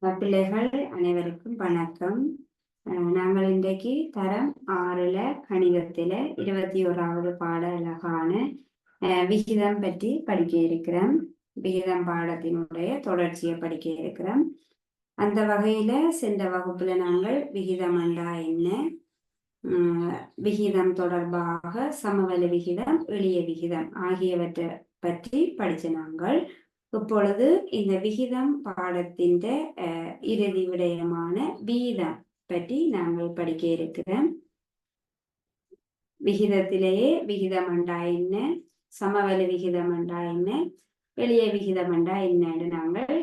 பிள்ளைகள் அனைவருக்கும் வணக்கம். நாங்கள் இன்றைக்கு தரம் 6ல கணிதத்தில 21வது பாட அழகான விகிதம் பற்றி படிக்க இருக்கிறோம். விகிதம் பாடத்தினுடைய தொடர்ச்சியை படிக்க இருக்கிறோம். அந்த வகையில சென்ற வகுப்புல நாங்கள் விகிதம் என்றா என்ன, விகிதம் தொடர்பாக சமவெளி விகிதம், எளிய விகிதம் ஆகியவற்றை பற்றி படிச்ச நாங்கள். இப்பொழுது இந்த விகிதம் பாடத்தின் இறுதி விடயமான வீதம் பற்றி நாங்கள் படிக்க இருக்கிறோம். விகிதத்திலேயே விகிதம் என்றா என்ன, சமவெளி விகிதம் என்றா என்ன, எளிய விகிதம் என்றா என்னன்னு நாங்கள்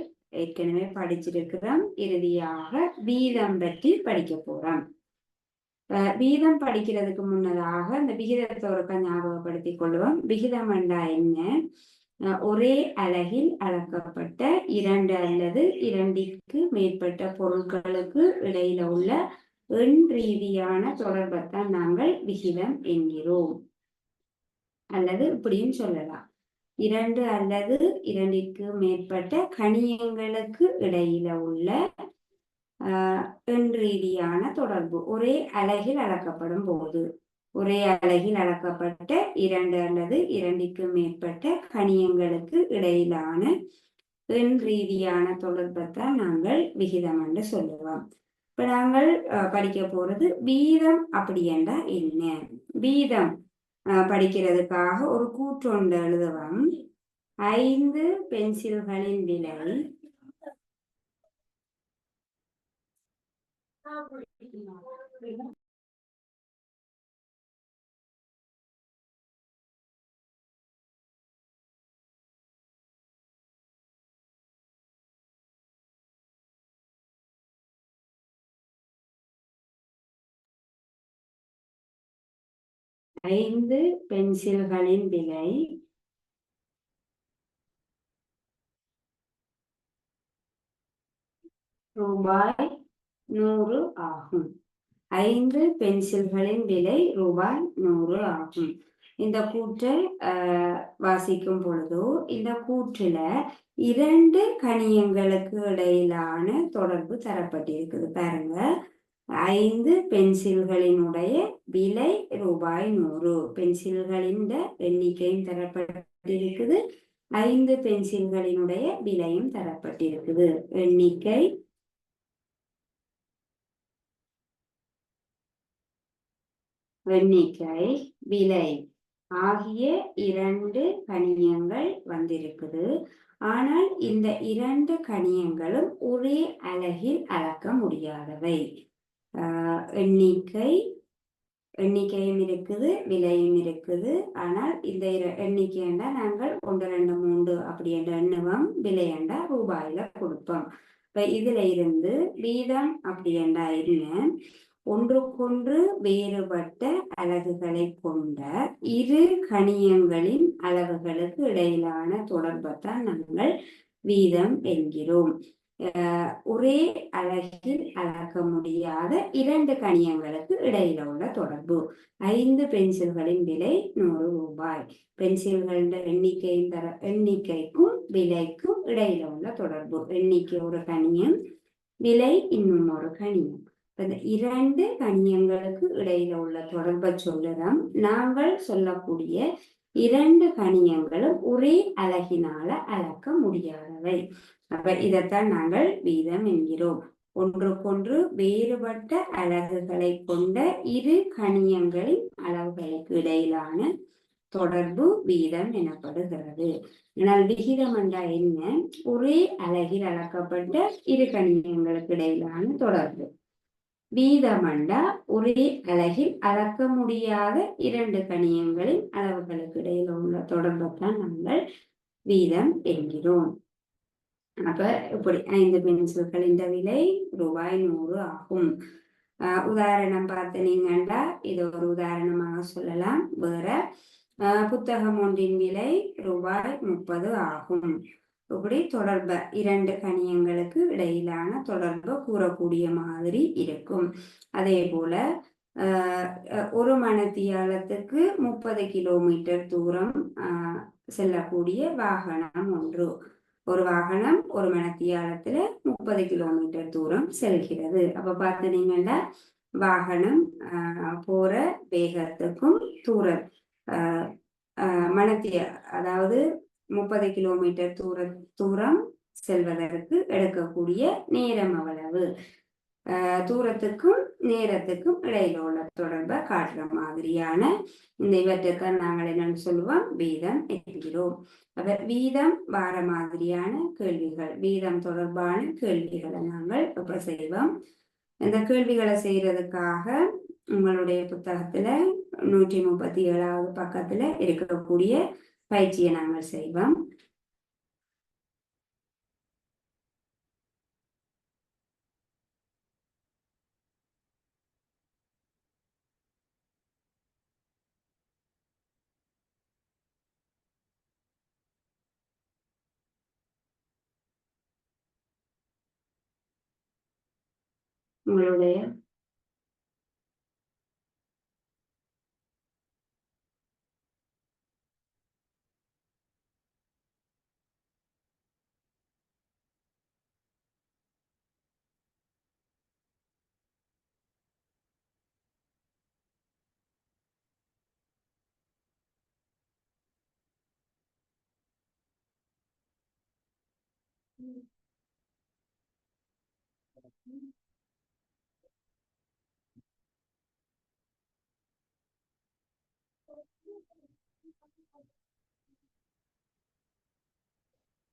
ஏற்கனவே படிச்சிருக்கிறோம். இறுதியாக வீதம் பற்றி படிக்க போறோம். வீதம் படிக்கிறதுக்கு முன்னதாக இந்த விகிதத்தை ஒரு ஞாபகப்படுத்திக் கொள்வோம். விகிதம் என்றா என்ன, ஒரே அலகில் அளக்கப்பட்ட 2 அல்லது 2க்கு மேற்பட்ட பொருட்களுக்கு இடையில உள்ள எண் ரீதியான தொடர்பைத்தான் நாங்கள் விகிதம் என்கிறோம். அல்லது இப்படியும் சொல்லலாம், 2 அல்லது 2க்கு மேற்பட்ட கணியங்களுக்கு இடையில உள்ள எண் ரீதியான தொடர்பு ஒரே அலகில் அளக்கப்படும் போது, ஒரே அலகில் அளக்கப்பட்ட 2 அல்லது 2க்கு மேற்பட்ட கணியங்களுக்கு இடையிலான எண் ரீதியான தொடர்பைத்தான் நாங்கள் விகிதம் என்று சொல்லுவோம். இப்ப நாங்கள் படிக்க போறது வீதம் அப்படி என்றா என்ன. வீதம் படிக்கிறதுக்காக ஒரு கூற்றொண்டு எழுதுவோம். 5 பென்சில்களின் விலை 5 பென்சில்களின் விலை ரூபாய் 100 ஆகும். 5 பென்சில்களின் விலை ரூபாய் 100 ஆகும். இந்த கூற்றை வாசிக்கும் பொழுதோ இந்த கூற்றுல 2 கணியங்களுக்கு இடையிலான தொடர்பு தரப்பட்டிருக்குது. பாருங்க, 5 பென்சில்களினுடைய விலை ரூபாய் 100. பென்சில்களின் எண்ணிக்கையும் தரப்பட்டிருக்குது, 5 பென்சில்களினுடைய விலையும் தரப்பட்டிருக்குது. எண்ணிக்கை, விலை ஆகிய 2 கணியங்கள் வந்திருக்குது. ஆனால் இந்த 2 கணியங்களும் ஒரே அலகில் அளக்க முடியாதவை. எண்ணிக்கையும் இருக்குது, விலையும் இருக்குது. ஆனால் இந்த எண்ணிக்கைண்டா நாங்கள் 1 2 3 அப்படி என்ற எண்ணுவோம், விலையண்டா ரூபாயில கொடுப்போம். இப்ப இதுல இருந்து வீதம் அப்படி என்றா என்ன, ஒன்றுக்கொன்று வேறுபட்ட அலகுகளை கொண்ட 2 கணியங்களின் அளவுகளுக்கு இடையிலான தொடர்பைத்தான் நாங்கள் வீதம் என்கிறோம். ஒரே அலகில் அளக்க முடியாத 2 கணியங்களுக்கு இடையில உள்ள தொடர்பு. 5 பென்சில்களின் விலை 100 ரூபாய். பென்சில்களின் எண்ணிக்கைக்கும் விலைக்கும் இடையில உள்ள தொடர்பு. எண்ணிக்கை ஒரு கணியம், விலை இன்னும் ஒரு கணியம். இந்த 2 கணியங்களுக்கு இடையில உள்ள தொடர்பை சொல்லுறோம். நாங்கள் சொல்லக்கூடிய 2 கணியங்களும் ஒரே அலகினால அளக்க முடியாதவை. அப்ப இதைத்தான் நாங்கள் வீதம் என்கிறோம். ஒன்றுக்கொன்று வேறுபட்ட அலகுகளை கொண்ட 2 கணியங்களின் அளவுகளுக்கு இடையிலான தொடர்பு வீதம் எனப்படுகிறது. ஆனால் விகிதம் என்றா என்ன, ஒரே அலகில் அளக்கப்பட்ட 2 கணியங்களுக்கு இடையிலான தொடர்பு. வீதமண்டா ஒரே அலகில் அளக்க முடியாத 2 கணியங்களின் அளவுகளுக்கு இடையில உள்ள தொடர்பைத்தான் நாங்கள் வீதம் என்கிறோம். அப்ப இப்படி 5 பென்சில்களின் விலை ரூபாய் 100 ஆகும். உதாரணம் பார்த்தீங்கன்னா இது ஒரு உதாரணமாக சொல்லலாம். வேற புத்தகம் ஒன்றின் விலை ரூபாய் 30 ஆகும். இப்படி தொடர்பை 2 கணியங்களுக்கு இடையிலான தொடர்பை கூறக்கூடிய மாதிரி இருக்கும். அதே போல ஒரு மணித்தியாலத்துக்கு 30 கிலோமீட்டர் தூரம் செல்லக்கூடிய வாகனம் ஒன்று, ஒரு வாகனம் ஒரு மணித்தியாலத்துல 30 கிலோமீட்டர் தூரம் செல்கிறது. அப்ப பார்த்தீங்கன்னா வாகனம் போற வேகத்துக்கும் தூரம் மணித்திய அதாவது 30 கிலோமீட்டர் தூரம் செல்வதற்கு எடுக்கக்கூடிய நேரம் அவ்வளவு. தூரத்துக்கும் நேரத்துக்கும் இடையில உள்ள தொடர்பை காட்டுற மாதிரியான இந்த இவற்றுக்கு நாங்கள் என்னன்னு சொல்லுவோம், வீதம் என்கிறோம். அப்ப வீதம் வார மாதிரியான கேள்விகள், வீதம் தொடர்பான கேள்விகளை நாங்கள் இப்ப செய்வோம். இந்த கேள்விகளை செய்யறதுக்காக உங்களுடைய புத்தகத்துல 137வது பக்கத்துல இருக்கக்கூடிய பயிற்சியை நாங்கள் செய்வோம். உங்களுடைய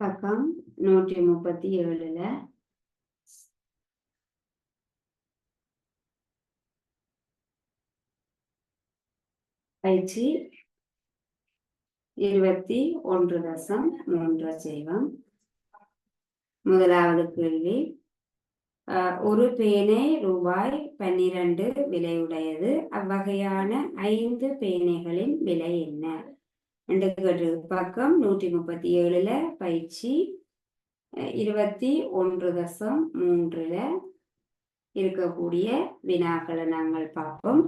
பக்கம் 137ல பயிற்சி 21.3 செய்வோம். முதலாவது கேள்வி, ஒரு பேனை ரூபாய் 12 விலையுடையது. அவ்வகையான 5 பேனைகளின் விலை என்ன என்று கேட்டு பக்கம் 137ல பயிற்சி 21.3ல இருக்கக்கூடிய வினாக்களை நாங்கள் பார்ப்போம்.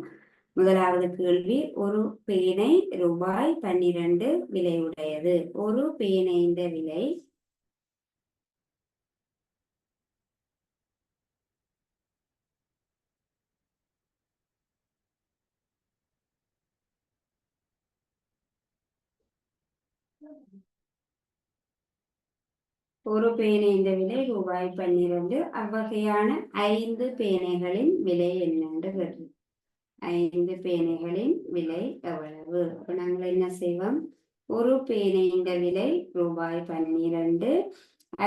முதலாவது கேள்வி, ஒரு பேனை ரூபாய் 12 விலையுடையது. ஒரு பேனையின் விலை ஒரு பேனையின் விலை ரூபாய் 12. அவ்வகையான 5 பேனைகளின் விலை என்னென்று கேட்டு 5 பேனைகளின் விலை எவ்வளவு? அப்ப நாங்கள் என்ன செய்வோம், ஒரு பேனையின் விலை ரூபாய் 12.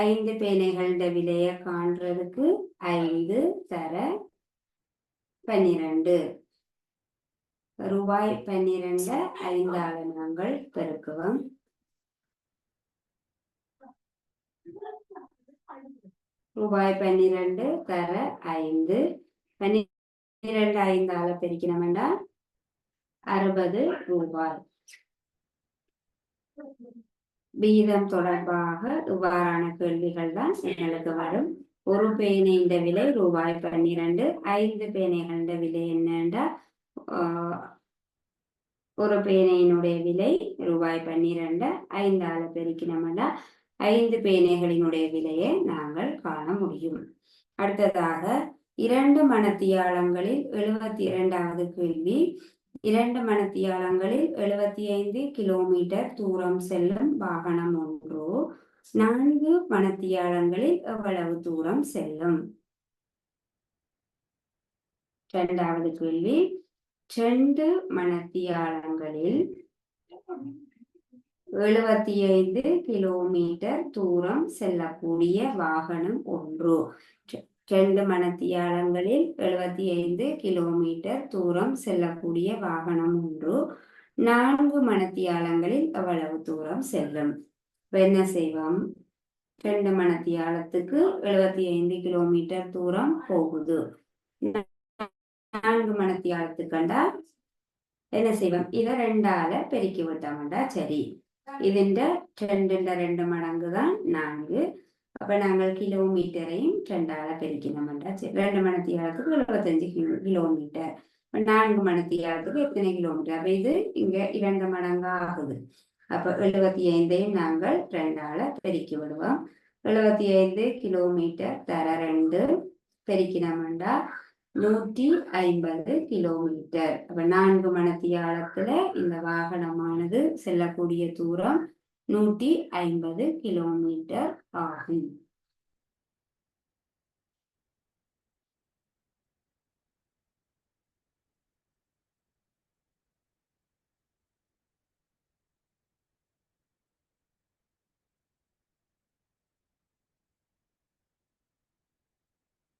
5 பேனைகளின் விலையை காண்றதுக்கு 5 தர 12 ரூபாய் 12 5ஆல நாங்கள் பெருக்குவோம். ரூபாய் 12 தர 5 12 5ஆல பெருக்கினோம்னா 60 ரூபாய். வீதம் தொடர்பாக இவ்வாறான கேள்விகள் தான் எங்களுக்கு வரும். ஒரு பேனையின் விலை ரூபாய் 12. 5 பேனைகள விலை என்னண்டா, ஒரு பேனையினுடைய விலை ரூபாய் 12. 5ஆல பெருக்கினோம்னா 5 பேனைகளினுடைய விலையை நாங்கள் காண முடியும். அடுத்ததாக 2 மணித்தியாலங்களில் 72வது கேள்வி, 2 மணித்தியாலங்களில் 75 கிலோமீட்டர் தூரம் செல்லும் வாகனம் ஒன்று 4 மணித்தியாலங்களில் எவ்வளவு தூரம் செல்லும்? இரண்டாவது கேள்வி, 2 மணித்தியாலங்களில் 75 கிலோமீட்டர் தூரம் செல்லக்கூடிய வாகனம் ஒன்று. 2 மணித்தியாலங்களில் 75 கிலோமீட்டர் தூரம் செல்லக்கூடிய வாகனம் ஒன்று 4 மணித்தியாலங்களில் எவ்வளவு தூரம் செல்லும்? என்ன செய்வோம், 2 மணித்தியாலத்துக்கு 75 கிலோமீட்டர் தூரம் போகுது. 4 மணித்தியாலத்துக்கண்டா என்ன செய்வோம், இதை 2ஆல பெருக்கி விட்டோம்டா சரி. ഇതിന്റെ 2 மடங்கு தான் 4. அப்ப நாங்கள் கிலோமீட்டரையும் 2ஆல பெருக்கினோம்டா சரி. 2 மணித்தியாலத்துக்கு 75 கிலோமீட்டர். 4 மணித்தியாலத்துக்கு எத்தனை கிலோமீட்டர்? அப்ப இது இங்க 2 மடங்கு ஆகுது. அப்ப 75ஐயும் நாங்கள் 2ஆல பெருக்கி விடுவோம். 75 கிலோமீட்டர் தர 2 பெருக்கினோம்டா 150 கிலோமீட்டர். அப்ப 4 மணித்தியாலத்துல இந்த வாகனமானது செல்லக்கூடிய தூரம் 150 கிலோமீட்டர் ஆகும்.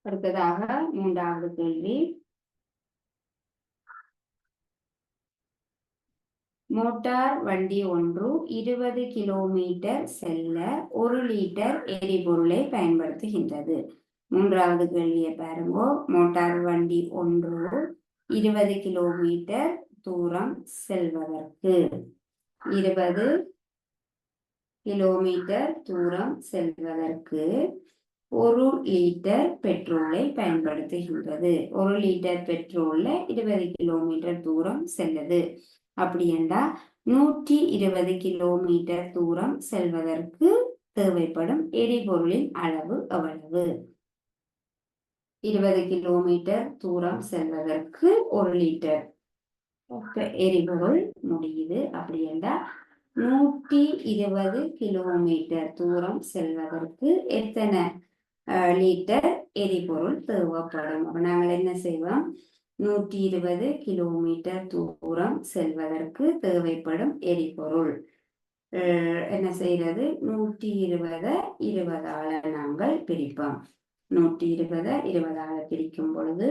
அடுத்ததாக 3வது கேள்வி. மோட்டார் வண்டி ஒன்று 20 கிலோமீட்டர் செல்ல 1 லிட்டர் எரிபொருளை பயன்படுத்துகின்றது. 3வது கேள்வியை பாருங்க. மோட்டார் வண்டி ஒன்று 20 கிலோமீட்டர் தூரம் செல்வதற்கு 20 கிலோமீட்டர் தூரம் செல்வதற்கு 1 லிட்டர் பெட்ரோலை பயன்படுத்துகின்றது. 1 லிட்டர் பெட்ரோல்ல 20 கிலோமீட்டர் தூரம் செல்லுது. அப்படி என்றால் 120 கிலோமீட்டர் தூரம் செல்வதற்கு தேவைப்படும் எரிபொருளின் அளவு எவ்வளவு? 20 கிலோமீட்டர் தூரம் செல்வதற்கு 1 லிட்டர் எரிபொருள் முடியுது. அப்படி என்றால் 120 கிலோமீட்டர் தூரம் செல்வதற்கு எத்தனை லிட்டர் எரிபொருள் தேவைப்படும்? அப்ப நாங்கள் என்ன செய்வோம்? 120 கிலோமீட்டர் தூரம் செல்வதற்கு தேவைப்படும் எரிபொருள் என்ன செய்யறது? 120 20ஆல நாங்கள் பிரிப்போம். 120 20ஆல பிரிக்கும் பொழுது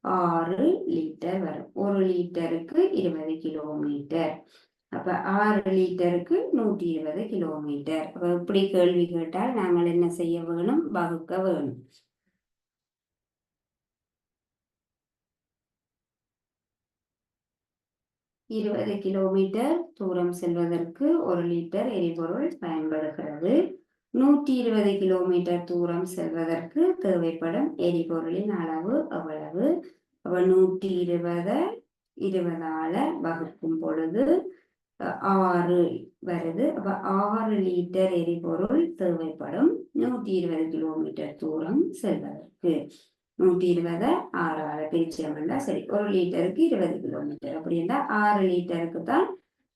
6 லிட்டர் வரும். 1 லிட்டருக்கு 20 கிலோமீட்டர். அப்ப 6 லிட்டருக்கு 120 கிலோமீட்டர். இப்படி கேள்வி கேட்டால் நாங்கள் என்ன செய்ய வேணும்? வகுக்க வேணும். இருபது கிலோமீட்டர் தூரம் செல்வதற்கு 1 லிட்டர் எரிபொருள் பயன்படுகிறது. 120 கிலோமீட்டர் தூரம் செல்வதற்கு தேவைப்படும் எரிபொருளின் அளவு எவ்வளவு? அப்ப 120 20ஆல வகுக்கும் பொழுது 6 வருது. அப்ப 6 லிட்டர் எரிபொருள் தேவைப்படும் 120 கிலோமீட்டர் தூரம் செல்வதற்கு. 120 6ஆல பிரிச்சோம்னா சரி. 1 லிட்டருக்கு 20 கிலோமீட்டர். அப்படி என்றால் 6 லிட்டருக்கு தான்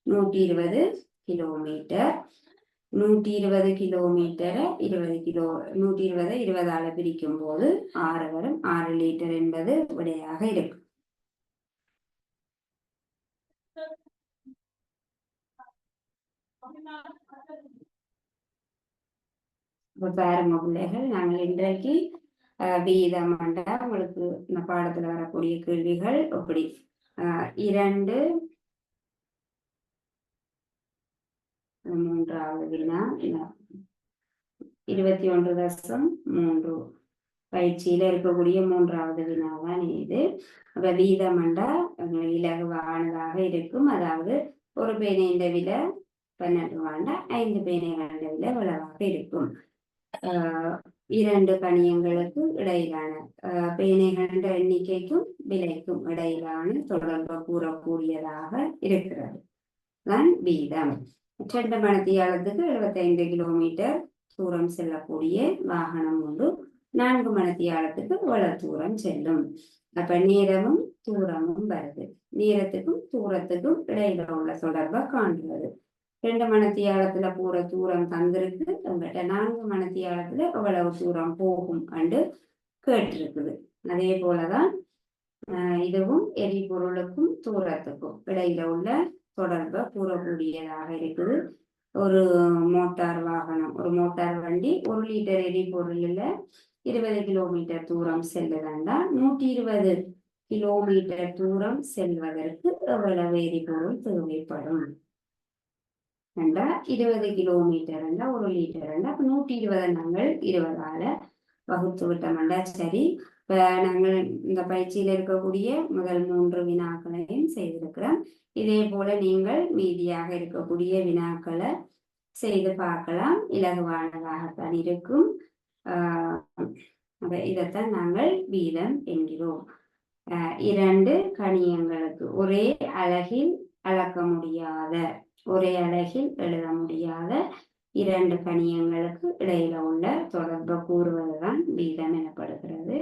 120 கிலோமீட்டர். 120 கிலோமீட்டரை 120 20ஆல பிரிக்கும் போது 6 வரும். 6 லிட்டர் என்பது விடையாக இருக்கும். பாருங்க பிள்ளைகள், நாங்கள் இன்றைக்கு வீதம் உங்களுக்கு இந்த பாடத்துல வரக்கூடிய கேள்விகள் எப்படி 2 3வது வினா 21.3 பயிற்சியில இருக்கக்கூடிய 3வது வினாதான் இது. அப்ப வீதமண்டா இலகுவானதாக இருக்கும். அதாவது ஒரு பேனையின் விலை 12 ரூபாண்டா 5 பேனைகள விலை விளவாக இருக்கும். 2 கணியங்களுக்கு இடையிலான பேனைகள எண்ணிக்கைக்கும் விலைக்கும் இடையிலான தொடர்பு கூறக்கூடியதாக இருக்கிறது தான் வீதம். 2 மணித்தியாலத்துக்கு 75 கிலோமீட்டர் தூரம் செல்லக்கூடிய வாகனம் உண்டு. 4 மணித்தியாலத்துக்கு இவ்வளவு தூரம் செல்லும். அப்ப நேரமும் தூரமும் வருது. நேரத்துக்கும் தூரத்துக்கும் இடையில உள்ள தொடர்பை காண்கிறது. 2 மணித்தியாலத்துல போற தூரம் தந்திருக்கு. உங்கள்கிட்ட 4 மணித்தியாலத்துல எவ்வளவு தூரம் போகும் என்று கேட்டிருக்குது. அதே போலதான் இதுவும் எரிபொருளுக்கும் தூரத்துக்கும் இடையில உள்ள தொடர்பை கூறக்கூடியதாக இருக்குது. ஒரு மோட்டார் வாகனம், ஒரு மோட்டார் வண்டி 1 லிட்டர் எரிபொருள்ல 20 கிலோமீட்டர் தூரம் செல்லுதா 120 கிலோமீட்டர் தூரம் செல்வதற்கு எவ்வளவு எரிபொருள் தேவைப்படும்? 20 கிலோமீட்டர் 1 லிட்டர் 120 நாங்கள் 20ஆல வகுத்து விட்டோம்டா சரி. இப்ப நாங்கள் இந்த பயிற்சியில இருக்கக்கூடிய முதல் 3 வினாக்களையும் செய்திருக்கிறோம். இதே போல நீங்கள் மீதியாக இருக்கக்கூடிய வினாக்களை செய்து பார்க்கலாம். இலகுவானதாகத்தான் இருக்கும். இதைத்தான் நாங்கள் வீதம் என்கிறோம். 2 கணியங்களுக்கு ஒரே அலகில் அளக்க முடியாத ஒரே அலகில் எழுத முடியாத இரண்டு கணியங்களுக்கு இடையில உள்ள தொடர்பை கூறுவதுதான் வீதம் எனப்படுகிறது.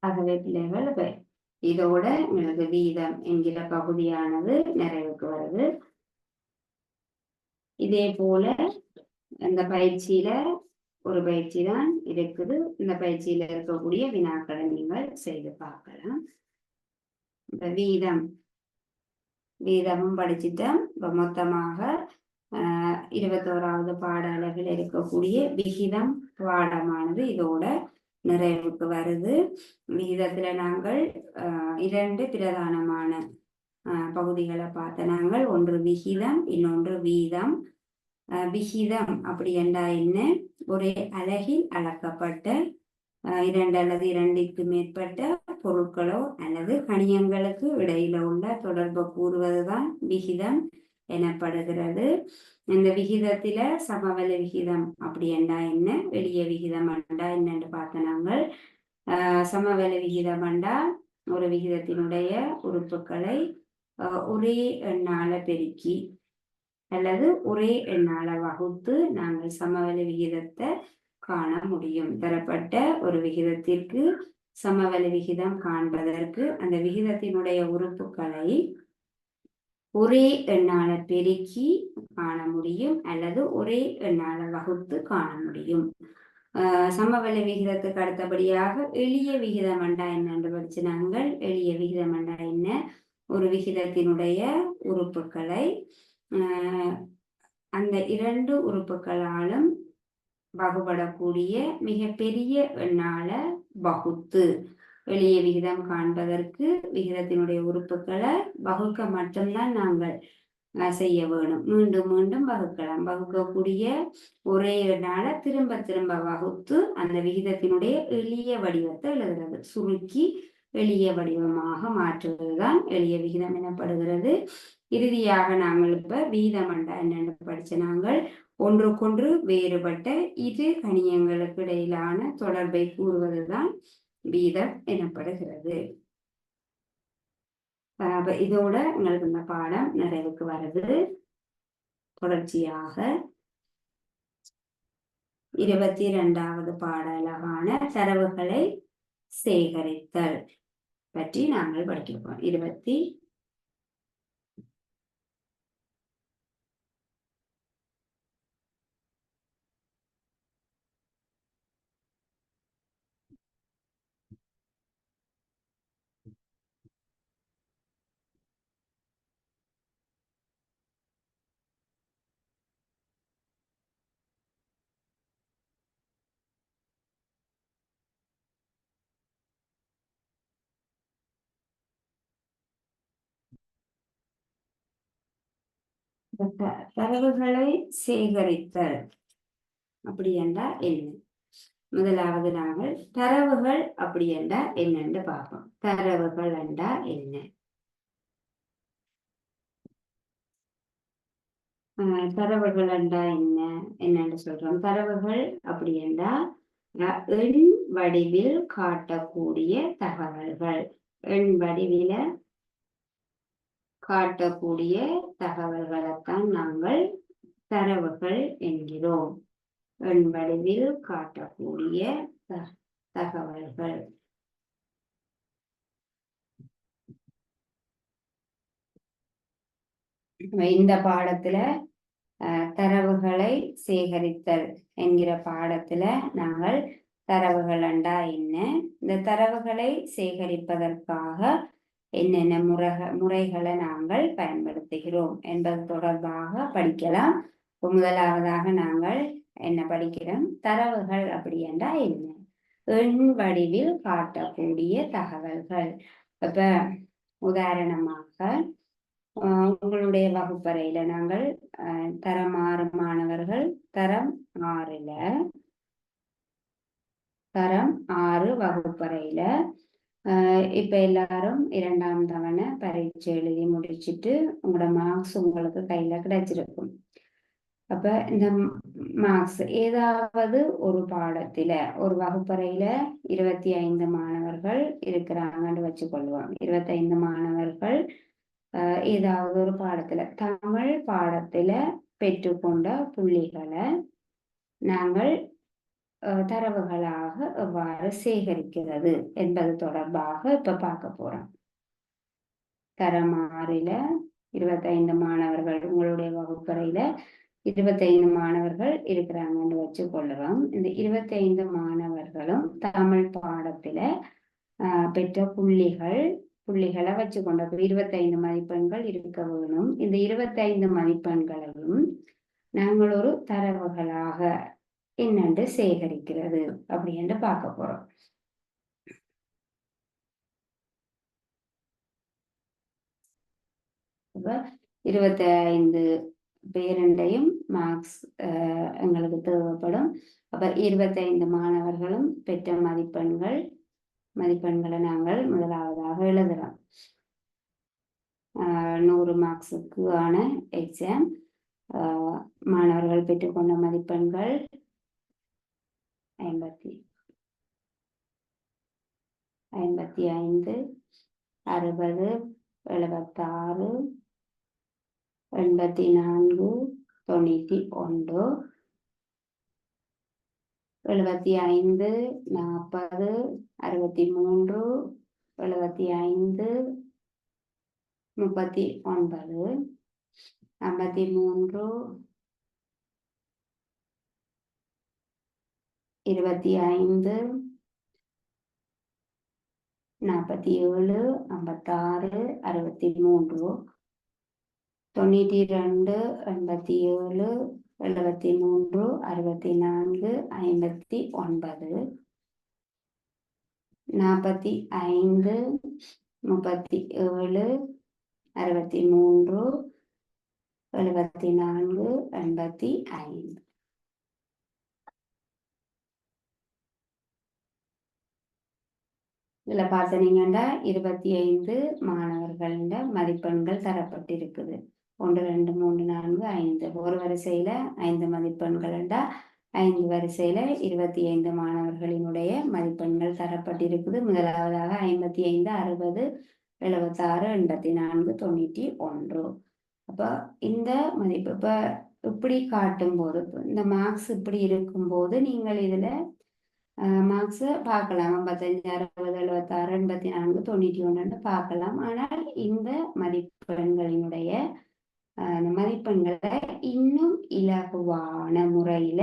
ஆகவே பிள்ளைகள், இதோட உங்களுக்கு வீதம் என்கிற பகுதியானது நிறைவுக்கு வருது. இதே போல இந்த பயிற்சியில ஒரு பயிற்சி தான் இருக்குது. இந்த பயிற்சியில இருக்கக்கூடிய வினாக்களை நீங்கள் செய்து பார்க்கலாம். இந்த வீதமும் படிச்சுட்டோம். இப்ப மொத்தமாக 21வது பாட அளவில் இருக்கக்கூடிய விகிதம் பாடமானது இதோட நிறைவுக்கு வருது. விகிதத்துல நாங்கள் 2 பிரதானமான பகுதிகளை பார்த்த நாங்கள். ஒன்று விகிதம், இன்னொன்று வீதம். விகிதம் அப்படி என்றால் என்ன? ஒரே அலகில் அளக்கப்பட்ட 2 அல்லது 2க்கு மேற்பட்ட பொருட்களோ அல்லது கணியங்களுக்கு இடையில உள்ள தொடர்பை கூறுவதுதான் விகிதம் எனப்படுகிறது. இந்த விகிதத்தில சமவெள விகிதம் அப்படி என்றா என்ன, எளிய விகிதம் என்றா என்னன்னு பார்த்த நாங்கள். சமவெள விகிதம் என்றா ஒரு விகிதத்தினுடைய உறுப்புகளை ஒரே எண்ணால பெருக்கி அல்லது ஒரே எண்ணால வகுத்து நாங்கள் சமவெள விகிதத்தை காண முடியும். தரப்பட்ட ஒரு விகிதத்திற்கு சமவெள விகிதம் காண்பதற்கு அந்த விகிதத்தினுடைய உறுப்புகளை ஒரே எண்ணால பெருக்கி காண முடியும் அல்லது ஒரே எண்ணால வகுத்து காண முடியும். சமவெள விகிதத்துக்கு அடுத்தபடியாக எளிய விகிதம் என்றா என்னென்று படிச்சு நாங்கள். எளிய விகிதம் என்றா என்ன? ஒரு விகிதத்தினுடைய உறுப்புகளை அந்த 2 உறுப்புகளாலும் வகுபடக்கூடிய மிக பெரிய எண்ணால வகுத்து எளிய விகிதம் காண்பதற்கு விகிதத்தினுடைய உறுப்புகளை வகுக்க மட்டும்தான் நாங்கள் செய்ய வேணும். மீண்டும் மீண்டும் வகுக்கலாம். வகுக்கக்கூடிய ஒரே எண்ணால திரும்ப திரும்ப வகுத்து அந்த விகிதத்தினுடைய எளிய வடிவத்தை எழுதுறது, சுருக்கி எளிய வடிவமாக மாற்றுவதுதான் எளிய விகிதம் எனப்படுகிறது. இறுதியாக நாங்கள் இப்ப வீதம் என்றா என்னென்னு படிச்ச நாங்கள். ஒன்றுக்கொன்று வேறுபட்ட இரு கணியங்களுக்கு இடையிலான தொடர்பை கூறுவதுதான் வீதம் எனப்படுகிறது. இதோட உங்களுக்கு இந்த பாடம் நிறைவுக்கு வருது. தொடர்ச்சியாக 22வது பாடலான தரவுகளை சேகரித்தல் பற்றி நாங்கள் படிக்கிறோம். 20 தரவுகளை சேகரித்தல் அப்படி என்றா என்ன? முதலாவது நாங்கள் தரவுகள் அப்படி என்றா என்னன்னு பார்ப்போம். தரவுகள் என்றா என்ன? தரவுகள் என்றா என்னன்னு சொல்றோம். தரவுகள் அப்படி என்றா எண் வடிவில் காட்டக்கூடிய தகவல்கள். எண் வடிவில காட்டக்கூடிய தகவல்களைத்தான் நாங்கள் தரவுகள் என்கிறோம். எண் வடிவில் காட்டக்கூடிய தகவல்கள். இந்த பாடத்துல தரவுகளை சேகரித்தல் என்கிற பாடத்துல நாங்கள் தரவுகள் என்றா என்ன, இந்த தரவுகளை சேகரிப்பதற்காக என்னென்ன முறைகளை நாங்கள் பயன்படுத்துகிறோம் என்பது தொடர்பாக படிக்கலாம். முதலாவதாக நாங்கள் என்ன படிக்கிறோம்? தரவுகள் அப்படி என்றா என்ன? எண் வடிவில் காட்டக்கூடிய தகவல்கள். இப்ப உதாரணமாக உங்களுடைய வகுப்பறையில நாங்கள் தரம் 6 மாணவர்கள், தரம் 6 வகுப்பறையில இப்ப எல்லாரும் 2ஆம் தவணை பரீட்சை எழுதி முடிச்சுட்டு உங்களோட மார்க்ஸ் உங்களுக்கு கையில கிடைச்சிருக்கும். அப்ப இந்த மார்க்ஸ் ஏதாவது ஒரு பாடத்துல ஒரு வகுப்பறையில 25 மாணவர்கள் இருக்கிறாங்கன்னு வச்சுக்கொள்வோம். 25 மாணவர்கள் ஏதாவது ஒரு பாடத்துல தமிழ் பாடத்துல பெற்றுக்கொண்ட புள்ளிகளை நாங்கள் தரவுகளாக எவ்வாறு சேகரிக்கிறது என்பது தொடர்பாக இப்ப பார்க்க போறோம். தரம் 6ல 25 மாணவர்கள், உங்களுடைய வகுப்பறையில 25 மாணவர்கள் இருக்கிறாங்கன்னு வச்சு கொள்ளுவோம். இந்த 25 மாணவர்களும் தமிழ் பாடத்துல பெற்ற புள்ளிகளை வச்சு கொண்ட 25 மதிப்பெண்கள் இருக்க வேணும். இந்த 25 மதிப்பெண்களையும் நாங்கள் ஒரு தரவுகளாக என்னென்று சேகரிக்கிறது அப்படின்னு பார்க்க போறோம். அப்ப 25 பேருண்டையும் மார்க்ஸ் எங்களுக்கு தேவைப்படும். அப்ப 25 மாணவர்களும் பெற்ற மதிப்பெண்களை நாங்கள் முதலாவதாக எழுதுறோம். 100 மார்க்ஸுக்கு ஆன எக்ஸாம். மாணவர்கள் பெற்றுக்கொண்ட மதிப்பெண்கள் 55, 60, 76, 74, 84, 91, 75, 40, 63, 75, 39, 53, 25, 47, 56, 63, 92, 87, 73, 64, 59, 45, 37, 63, 74, 85. இதுல பார்த்தீங்கன்னா 25 மாணவர்கள மதிப்பெண்கள் தரப்பட்டிருக்குது. 1, 2, 3, 4, 5. ஒரு வரிசையில 5 மதிப்பெண்கள் 5 வரிசையில 25 மாணவர்களினுடைய மதிப்பெண்கள் தரப்பட்டிருக்குது. முதலாவதாக 55, 60, 76, 84, 91. அப்ப இந்த மதிப்பு இப்ப இப்படி காட்டும் போது, இந்த மார்க்ஸ் இப்படி இருக்கும்போது நீங்கள் இதுல மார்க்ஸ் பார்க்கலாம். 55, 60, 76, 84, 91 பார்க்கலாம். ஆனால் இந்த மதிப்பெண்களினுடைய மதிப்பெண்களை இன்னும் இலகுவான முறையில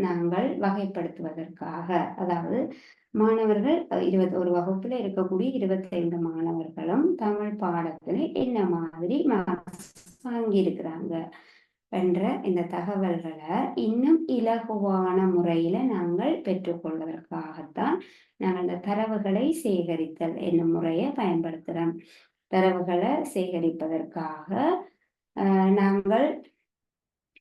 நாங்கள் வகைப்படுத்துவதற்காக, அதாவது மாணவர்கள் ஒரு வகுப்புல இருக்கக்கூடிய 25 மாணவர்களும் தமிழ் பாடத்துல என்ன மாதிரி மார்க்ஸ் வாங்கியிருக்கிறாங்க என்ற இந்த தகவல்களை இன்னும் இலகுவான முறையில நாங்கள் பெற்றுக்கொள்வதற்காகத்தான் நாங்கள் இந்த தரவுகளை சேகரித்தல் என்னும் முறையை பயன்படுத்துகிறோம். தரவுகளை சேகரிப்பதற்காக நாங்கள்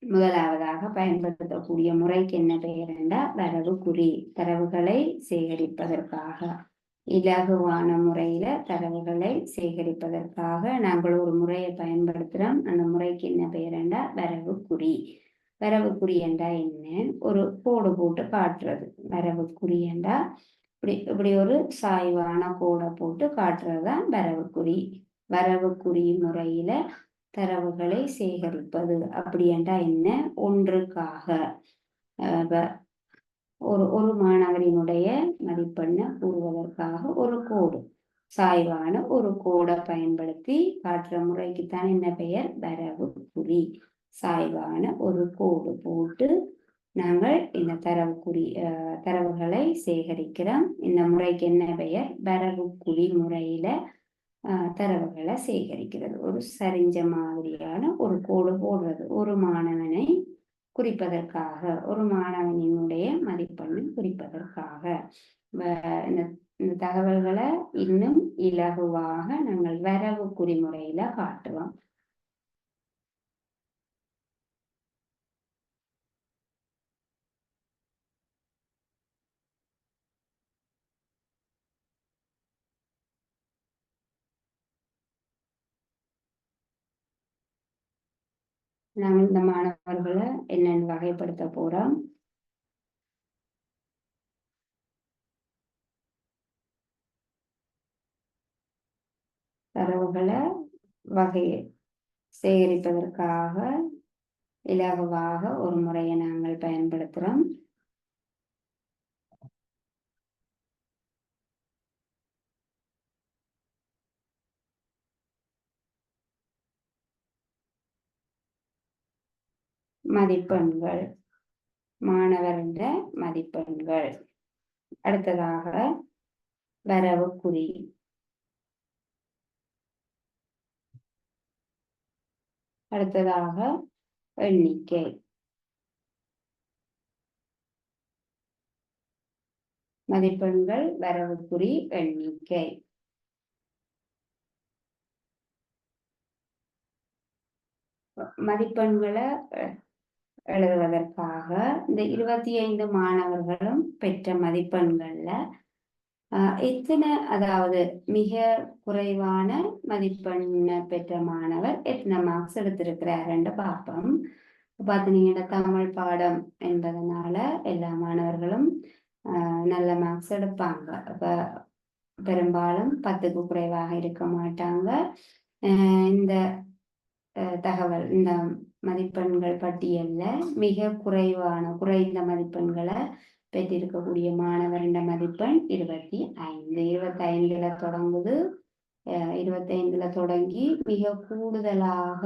முதலாவதாக பயன்படுத்தக்கூடிய முறைக்கு என்ன பெயர் என்றால் வரவு குறி. தரவுகளை சேகரிப்பதற்காக இலகுவான முறையில தரவுகளை சேகரிப்பதற்காக நாங்கள் ஒரு முறையை பயன்படுத்துகிறோம். அந்த முறைக்கு என்ன பெயர் என்றால் வரவு குறி. வரவு குறி என்றா என்ன? ஒரு கோடு போட்டு காட்டுறது. வரவு குறி என்றா இப்படி ஒரு சாய்வான கோடை போட்டு காட்டுறதுதான் வரவு குறி. வரவு குறி முறையில தரவுகளை சேகரிப்பது அப்படி என்றா என்ன? ஒன்றுக்காக ஒரு மாணவரினுடைய மதிப்பெண்ணை கூறுவதற்காக ஒரு கோடு, சாய்வான ஒரு கோடை பயன்படுத்தி காட்டுற முறைக்குத்தான் என்ன பெயர்? வரவு குறி. சாய்வான ஒரு கோடு போட்டு நாங்கள் இந்த தரவுகளை சேகரிக்கிறோம். இந்த முறைக்கு என்ன பெயர்? வரவு குறி முறையில தரவுகளை சேகரிக்கிறது. ஒரு சரிஞ்ச மாதிரியான ஒரு கோடு போடுறது, ஒரு மாணவனை குறிப்பதற்காக, ஒரு மாணவனினுடைய மதிப்பெண்ணை குறிப்பதற்காக. இந்த தகவல்களை இன்னும் இலகுவாக நாங்கள் வரவு குறிமுறையில காட்டுவோம். நாங்கள் இந்த மாணவர்களை என்னென்னு வகைப்படுத்த போறோம். தரவுகளை வகை சேகரிப்பதற்காக இலகுவாக ஒரு முறையை நாங்கள் பயன்படுத்துகிறோம். மதிப்பெண்கள், மாணவரின் மதிப்பெண்கள். அடுத்ததாக வரவு குறி. அடுத்ததாக எண்ணிக்கை. மதிப்பெண்கள், வரவு குறி, எண்ணிக்கை. மதிப்பெண்களை எழுதுவதற்காக இந்த 25 மாணவர்களும் பெற்ற மதிப்பெண்கள்ல எத்தனை, அதாவது மிக குறைவான மதிப்பெண் பெற்ற மாணவர் எத்தனை மார்க்ஸ் எடுத்திருக்கிறாருன்னு பார்ப்போம். பார்த்தீங்கன்னா தமிழ் பாடம் என்பதனால எல்லா மாணவர்களும் நல்ல மார்க்ஸ் எடுப்பாங்க. அப்ப பெரும்பாலும் 10க்கு குறைவாக இருக்க மாட்டாங்க. இந்த தகவல், இந்த மதிப்பெண்கள் பட்டியல்ல மிக குறைந்த மதிப்பெண்களை பெற்றிருக்கக்கூடிய மாணவரின் மதிப்பெண் 25. 25ல தொடங்குது. 25ல தொடங்கி மிக கூடுதலாக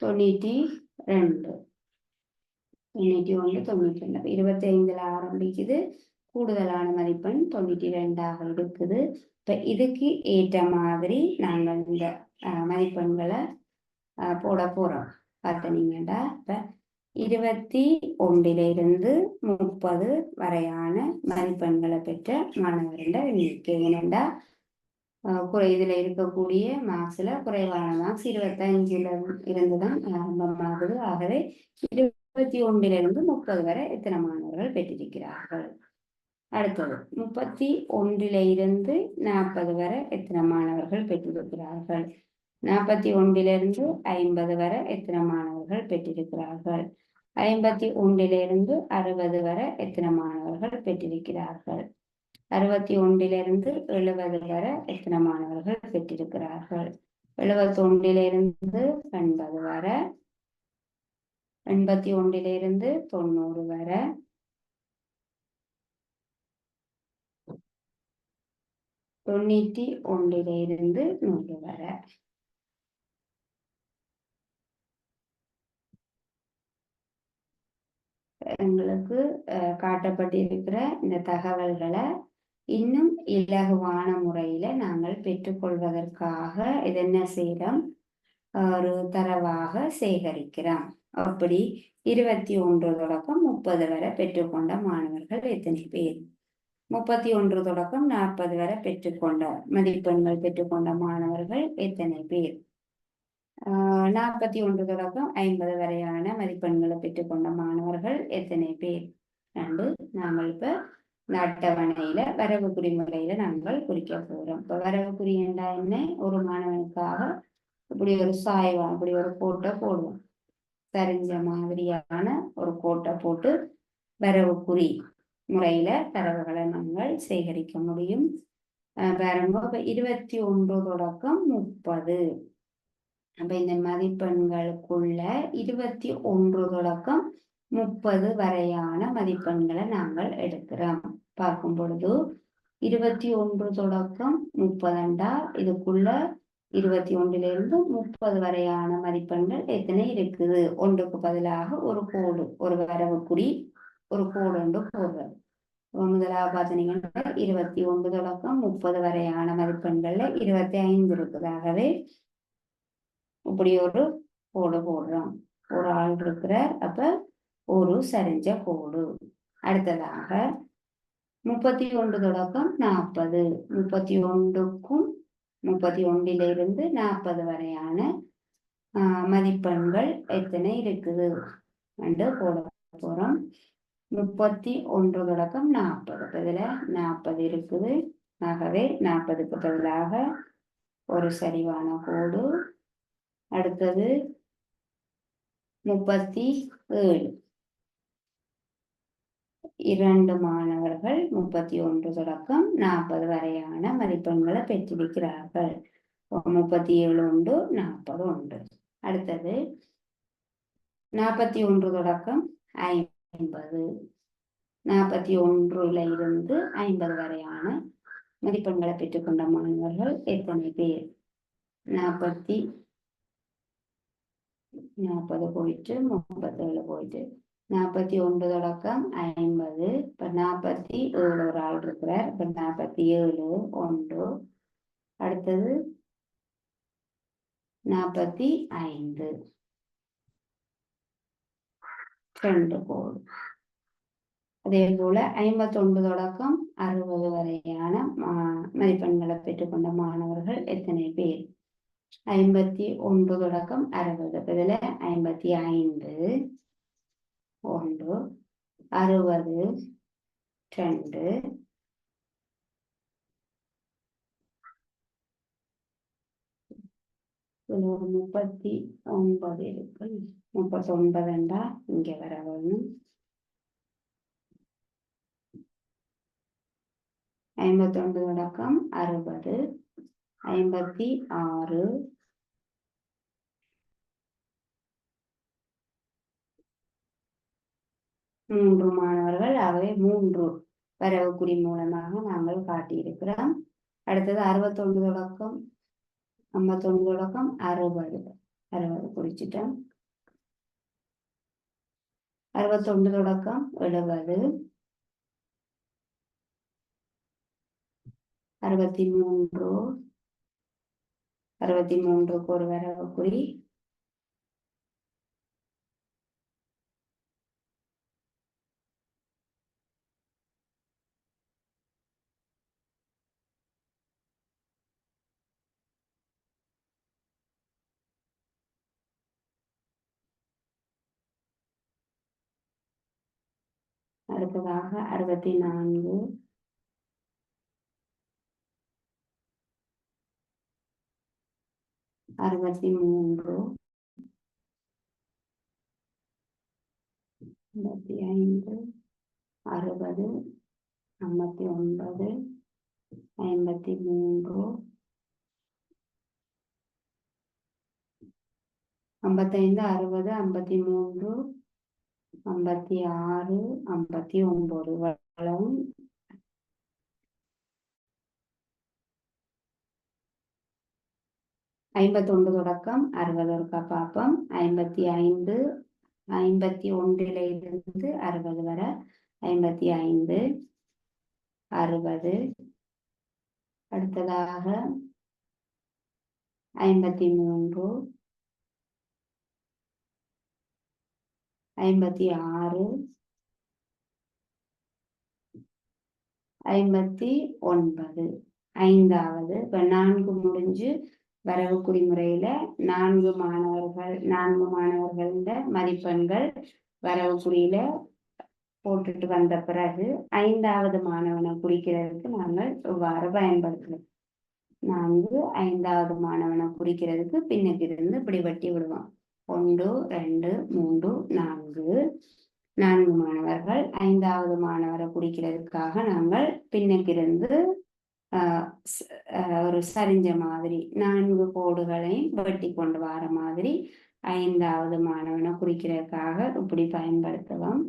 92, 91, 92, 25ல ஆரம்பிக்குது. கூடுதலான மதிப்பெண் 92ஆக இருக்குது. இப்ப இதுக்கு ஏற்ற மாதிரி நாங்கள் இந்த மதிப்பெண்களை போட போறோம். பார்த்தீங்கன்னா இப்ப 21லிருந்து 30 வரையான மதிப்பெண்களை பெற்ற மாணவர்கள எண்ணிக்கை. ஏனென்றா இதுல இருக்கக்கூடிய மார்க்ஸ்ல குறைவான மார்க்ஸ் 25ல இருந்துதான் ஆரம்பமாகுது. ஆகவே 21லிருந்து 30 வரை எத்தனை மாணவர்கள் பெற்றிருக்கிறார்கள். அடுத்தது 31லிருந்து 40 வரை எத்தனை மாணவர்கள் பெற்றிருக்கிறார்கள். 41லிருந்து 50 வரை எத்தனை மாணவர்கள் பெற்றிருக்கிறார்கள். 51லிருந்து 60 வரை எத்தனை மாணவர்கள் பெற்றிருக்கிறார்கள். 61லிருந்து 70 வரை எத்தனை மாணவர்கள் பெற்றிருக்கிறார்கள். 71லிருந்து 80 வரை, 81லிருந்து 90 வரை, 91லிருந்து 100 வரை. எங்களுக்கு காட்டப்பட்டிருக்கிற இந்த தகவல்களை இன்னும் இலகுவான முறையில நாங்கள் பெற்றுக்கொள்வதற்காக இதென்ன செய்யறோம், ஒரு தரவாக சேகரிக்கிறோம். அப்படி 21 தொடக்கம் 30 வரை பெற்றுக்கொண்ட மாணவர்கள் எத்தனை பேர், 31 தொடக்கம் 40 வரை பெற்றுக்கொண்ட மதிப்பெண்கள் பெற்றுக்கொண்ட மாணவர்கள் எத்தனை பேர், 41 தொடக்கம் 50 வரையான மதிப்பெண்களை பெற்றுக்கொண்ட மாணவர்கள் எத்தனை பேர் என்று நாங்கள் இப்ப இந்த அட்டவணையில வரவு குறி முறையில நாங்கள் குறிக்க போறோம். இப்ப வரவு குறி என்றா என்ன, ஒரு மாணவனுக்காக இப்படி ஒரு சாய்வா இப்படி ஒரு கோட்டை போடுவோம். சரிஞ்ச மாதிரியான ஒரு கோட்டை போட்டு வரவு குறி முறையில தரவுகளை நாங்கள் சேகரிக்க முடியும். பாருங்க, இப்ப 21 தொடக்கம் 30. அப்ப இந்த மதிப்பெண்களுக்குள்ள 21 தொடக்கம் 30 வரையான மதிப்பெண்களை நாங்கள் எடுக்கிறோம். பார்க்கும் பொழுது 21 தொடக்கம் 30 இதுக்குள்ள 21லிருந்து 30 வரையான மதிப்பெண்கள் எத்தனை இருக்குது. ஒன்றுக்கு பதிலாக ஒரு கோடு, ஒரு வரவு குறி, ஒரு கோடு ஒன்று போடுறது. முதலாக பார்த்தீங்கன்னா 21 தொடக்கம் 30 வரையான மதிப்பெண்கள்ல 25 இருக்குதாகவே இப்படி ஒரு கோடு போடுறோம். ஒரு ஆள் இருக்கிறார், அப்ப ஒரு சரிஞ்ச கோடு. அடுத்ததாக 31 தொடக்கம் 40, 31க்கும் 31லிருந்து 40 வரையான மதிப்பெண்கள் எத்தனை இருக்குது என்று போட போறோம். 31 தொடக்கம் 40, இதுல 40 இருக்குது. ஆகவே 40க்கு பதிலாக ஒரு சரிவான கோடு. அடுத்தது 37. 2 மாணவர்கள் 31 தொடக்கம் 40 வரையான மதிப்பெண்களை பெற்றிருக்கிறார்கள். 37 உண்டு, 40 உண்டு. அடுத்தது 41 தொடக்கம் 50. 41 இருந்து 50 வரையான மதிப்பெண்களை பெற்றுக்கொண்ட மாணவர்கள் எத்தனை பேர்? 40 போயிட்டு 37 போயிட்டு 49 தொடக்கம் 50. இப்ப 47 ஒரு ஆள் இருக்கிறார். இப்ப 47 1. அடுத்தது 45 2 கோடு. அதே போல 51 தொடக்கம் 60 வரையான மதிப்பெண்களை பெற்றுக்கொண்ட மாணவர்கள் எத்தனை பேர்? 51 தொடக்கம் 60. இதில் 55 1, 60 2, ஒரு 39 இருக்கு. 39 இங்க வர வேணும். 51 தொடக்கம் 60, 56 3 மாணவர்கள். ஆகவே 3 வரவுக்குறி மூலமாக நாங்கள் காட்டியிருக்கிறோம். அடுத்தது 61 தொடக்கம் 51 தொடக்கம் 60 குறிச்சிட்டோம். 61 தொடக்கம் 70, 63 ஒரு வரவுக்குறி. அடுத்ததாக 64, 63, 55, 60, 59, 53, 55, 60, 53, 56, 59 வளம். 51 தொடக்கம் 60 ஒருக்கா பார்ப்போம். 55, 51 இருந்து 60 வரை. 55, 60. அடுத்ததாக 53, 56, 59. 5வது. இப்ப 4 முடிஞ்சு வரவுக்குறி முறையில 4 மாணவர்கள மதிப்பெண்கள் வரவுக்குறியில போட்டுட்டு வந்த பிறகு 5வது மாணவனை குறிக்கிறதுக்கு நாங்கள் இவ்வாறு பயன்படுத்தலாம். 5வது மாணவனை குறிக்கிறதுக்கு பின்னுக்கு இருந்து இப்படி வெட்டி விடுவோம். 1 2 3 4 மாணவர்கள். 5வது மாணவரை குறிக்கிறதுக்காக நாங்கள் பின்னுக்கு இருந்து ஒரு சரிஞ்ச மாதிரி 4 கோடுகளையும் வெட்டி கொண்டு வர மாதிரி 5வது மாணவனை குறிக்கிறதுக்காக இப்படி பயன்படுத்துவோம்.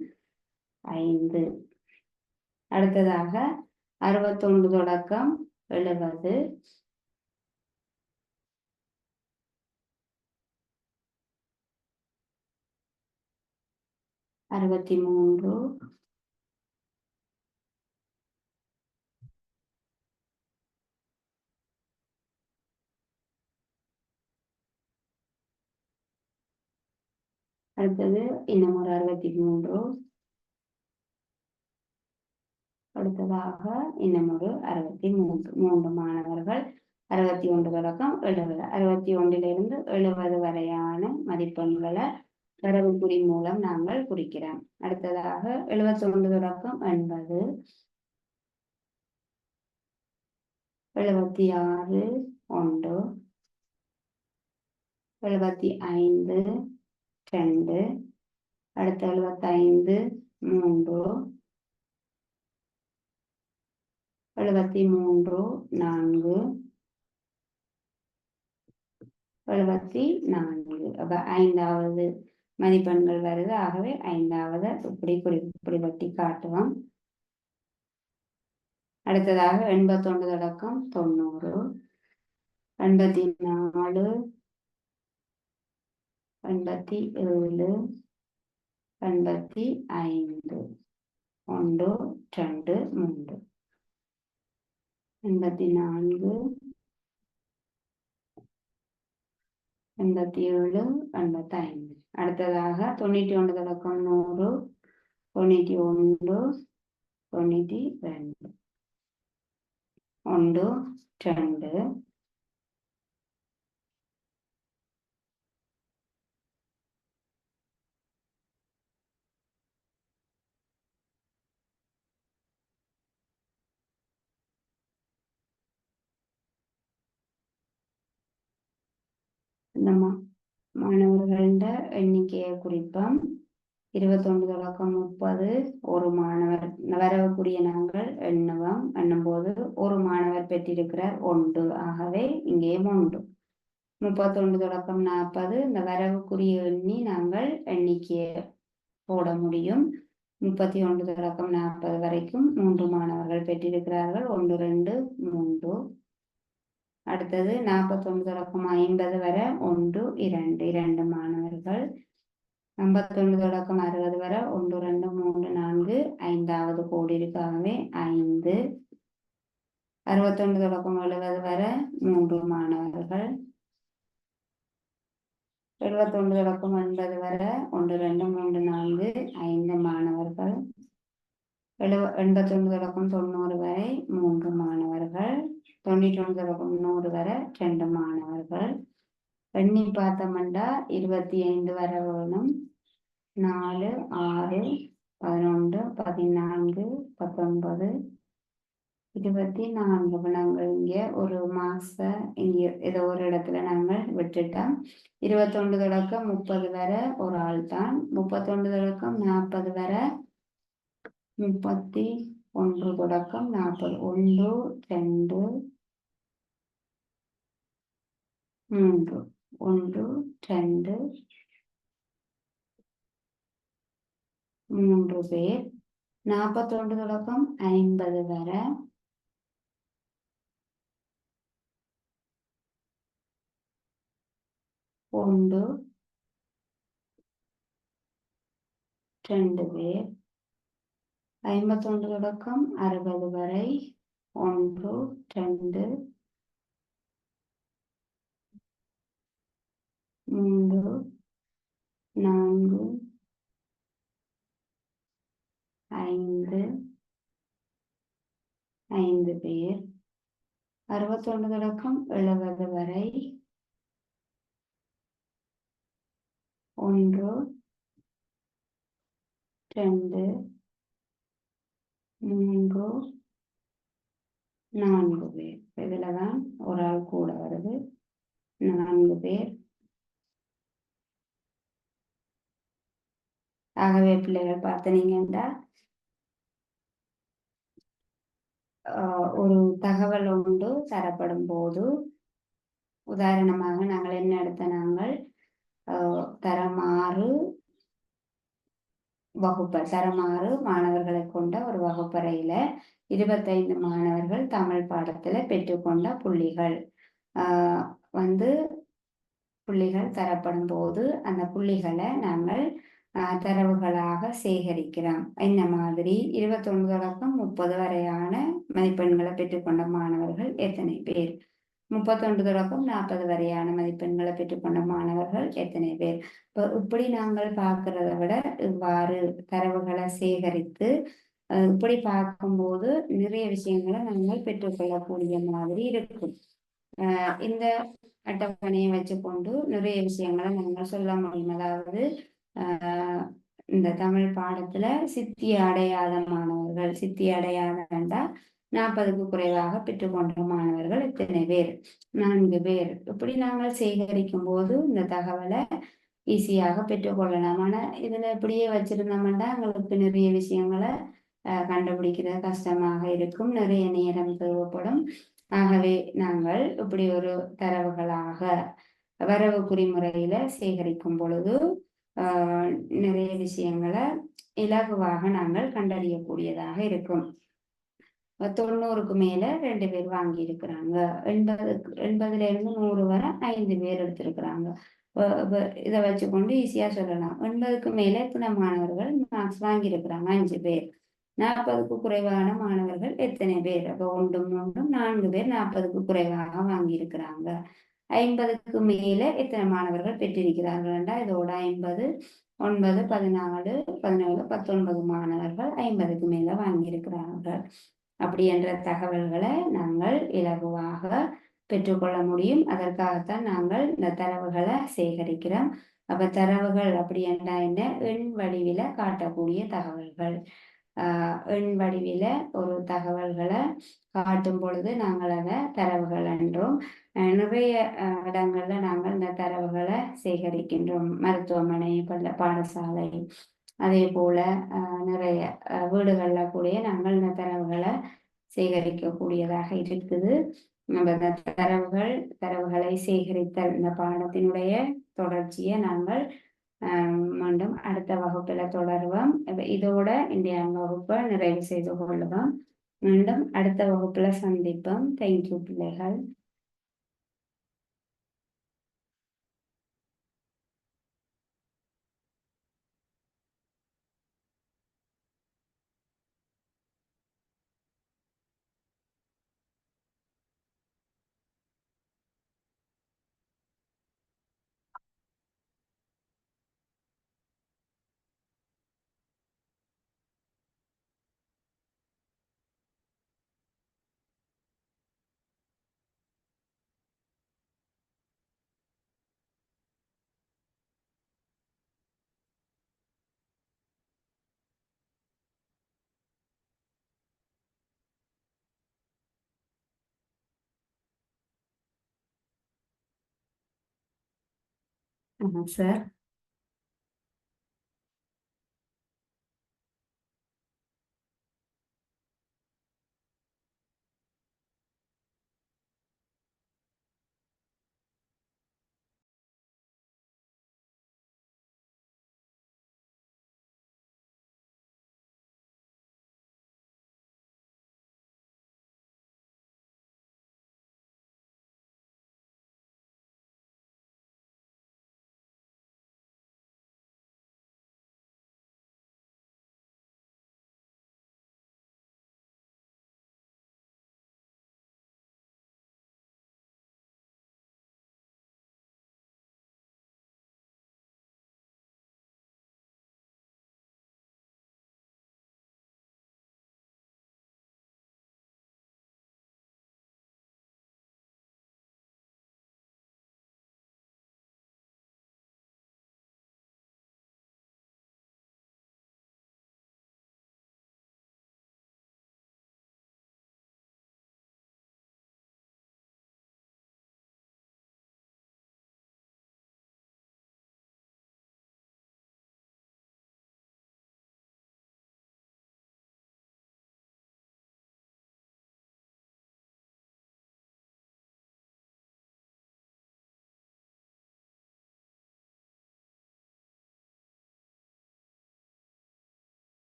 5. அடுத்ததாக 61 தொடக்கம் 70, 63, இன்னும் ஒரு 63. அடுத்ததாக இன்னும் ஒரு 63. 3 மாணவர்கள் 61 தொடக்கம் 70. 61 70 வரையான மதிப்பெண்களை வரவுக்குறி மூலம் நாங்கள் குறிக்கிறோம். அடுத்ததாக 71 தொடக்கம் 80, 76 1, 75, 2, அடுத்து 75 3, 73 4, 74. அப்ப 5வது மதிப்பெண்கள் வருது. ஆகவே 5வது இப்படி வட்டி காட்டுவோம். அடுத்ததாக 81 தொடக்கம் 90, 84, 87, 85, 1 2 3, 84, 87, 85. அடுத்ததாக 91 தொடக்கம் 100, 91, 92, 1 2, இந்த மாணவர்கள எண்ணிக்கையை குறிப்போம். 21 தொடக்கம் 30 ஒரு மாணவர் வரக்கூடிய நாங்கள் எண்ணும்போது ஒரு மாணவர் பெற்றிருக்கிறார் 1. ஆகவே இங்கே 1. 31 தொடக்கம் 40 இந்த வரவுக்குரிய எண்ணி நாங்கள் எண்ணிக்கையை போட முடியும். 31 தொடக்கம் 40 வரைக்கும் 3 மாணவர்கள் பெற்றிருக்கிறார்கள் 1 2 3. அடுத்தது 41 தொடக்கம் 50 வரை 1 2 2 மாணவர்கள். 51 தொடக்கம் 60 வரை 1 2 3 4 5வது கோடி இருக்காகவே 5. 61 தொடக்கம் 70 வரை 3 மாணவர்கள். 71 தொடக்கம் 80 வரை 1 2 3 4 5 மாணவர்கள். 81 தொடக்கம் 90 வரை 3 மாணவர்கள். 91 தொடக்கம் 100 வரை 2 மாணவர்கள். எண்ணி பார்த்தோம்னா 25 வரை வேணும். 4 6 11 14 19 24. நாங்கள் இங்கே ஒரு மார்க்ஸை இங்கே ஏதோ ஒரு இடத்துல நாங்கள் விட்டுட்டோம். 21 தொடக்கம் 30 வரை ஒரு ஆள் தான். 31 தொடக்கம் 40 வரை 31 தொடக்கம் 40 1 2 3 1 2 3 பேர். 41 தொடக்கம் 50 வரை 1 2 பேர். 51 தொடக்கம் 60 வரை 1 2 3 4 5 5 பேர். 61 தொடக்கம் 70 வரை 1 2 3 4 பேர். இதுலதான் ஒரு ஆள் கூட வருது 4 பேர். ஆகவே பிள்ளைகள் பார்த்தீங்கன்னா ஒரு தகவல் ஒன்று தரப்படும் போது உதாரணமாக நாங்கள் என்ன எடுத்த நாங்கள் தரம் 6 மாணவர்களை கொண்ட ஒரு வகுப்பறையில 25 மாணவர்கள் தமிழ் பாடத்துல பெற்றுக்கொண்ட புள்ளிகள் புள்ளிகள் தரப்படும் போது அந்த புள்ளிகளை நாங்கள் தரவுகளாக சேகரிக்கிறோம். இந்த மாதிரி 21 தொடக்கம் 30 வரையான மதிப்பெண்களை பெற்றுக்கொண்ட மாணவர்கள் எத்தனை பேர், 31 தொடக்கம் 40 வரையான மதிப்பெண்களை பெற்றுக்கொண்ட மாணவர்கள் எத்தனை பேர். இப்படி நாங்கள் பார்க்கிறத விட இவ்வாறு தரவுகளை சேகரித்து இப்படி பார்க்கும்போது நிறைய விஷயங்களை நாங்கள் பெற்றுக்கொள்ளக்கூடிய மாதிரி இருக்கும். இந்த அட்டவணையை வச்சுக்கொண்டு நிறைய விஷயங்களை நாங்கள் சொல்ல முடியும். அதாவது இந்த தமிழ் பாடத்துல சித்தி அடையாத மாணவர்கள், சித்தி அடையாதா 40க்கு குறைவாக பெற்றுக்கொண்ட மாணவர்கள் எத்தனை பேர், 4 பேர். இப்படி நாங்கள் சேகரிக்கும் போது இந்த தகவலை ஈஸியாக பெற்றுக்கொள்ளலாம். ஆனால் இதில் இப்படியே வச்சிருந்தோம்னா எங்களுக்கு நிறைய விஷயங்களை கண்டுபிடிக்கிறது கஷ்டமாக இருக்கும், நிறைய நேரம் தேவைப்படும். ஆகவே நாங்கள் இப்படி ஒரு தரவுகளாக வரவு குறிமுறையில சேகரிக்கும் பொழுது நிறைய விஷயங்களை இலகுவாக நாங்கள் கண்டறியக்கூடியதாக இருக்கும். 90க்கு மேல 2 பேர் வாங்கி இருக்கிறாங்க. 80ல இருந்து 100 வரை 5 பேர் எடுத்திருக்கிறாங்க. இதை வச்சுக்கொண்டு ஈஸியா சொல்லலாம். 80க்கு மேல எத்தனை மாணவர்கள் மார்க்ஸ் வாங்கியிருக்கிறாங்க? 5 பேர். 40க்கு குறைவான மாணவர்கள் எத்தனை பேர்? அப்போ 1 3 4 பேர் 40க்கு குறைவாக வாங்கியிருக்கிறாங்க. 50க்கு மேல எத்தனை மாணவர்கள் பெற்றிருக்கிறார்கள் என்றால் இதோட 50 9 14 17 19 மாணவர்கள் 50க்கு மேல வாங்கியிருக்கிறார்கள். அப்படி என்ற தகவல்களை நாங்கள் இலகுவாக பெற்றுக்கொள்ள முடியும். அதற்காகத்தான் நாங்கள் இந்த தரவுகளை சேகரிக்கிறோம். அப்ப தரவுகள் அப்படி என்றால் என்ன? எண் வடிவில காட்டக்கூடிய தகவல்கள். எண் வடிவில ஒரு தகவல்களை காட்டும் பொழுது நாங்கள் அதை தரவுகள் என்றோம். நிறைய இடங்கள்ல நாங்கள் இந்த தரவுகளை சேகரிக்கின்றோம். மருத்துவமனை, பாடசாலை, அதே போல நிறைய வீடுகள்ல கூட நாங்கள் இந்த தரவுகளை சேகரிக்கக்கூடியதாக இருக்குது. நம்ம இந்த தரவுகளை சேகரித்தல் இந்த பாடத்தினுடைய தொடர்ச்சியை நாங்கள் மீண்டும் அடுத்த வகுப்புல தொடருவோம். இதோட இன்றைய வகுப்பை நிறைவு செய்து கொள்ளுவோம். மீண்டும் அடுத்த வகுப்புல சந்திப்போம். தேங்க்யூ பிள்ளைகள். சார்.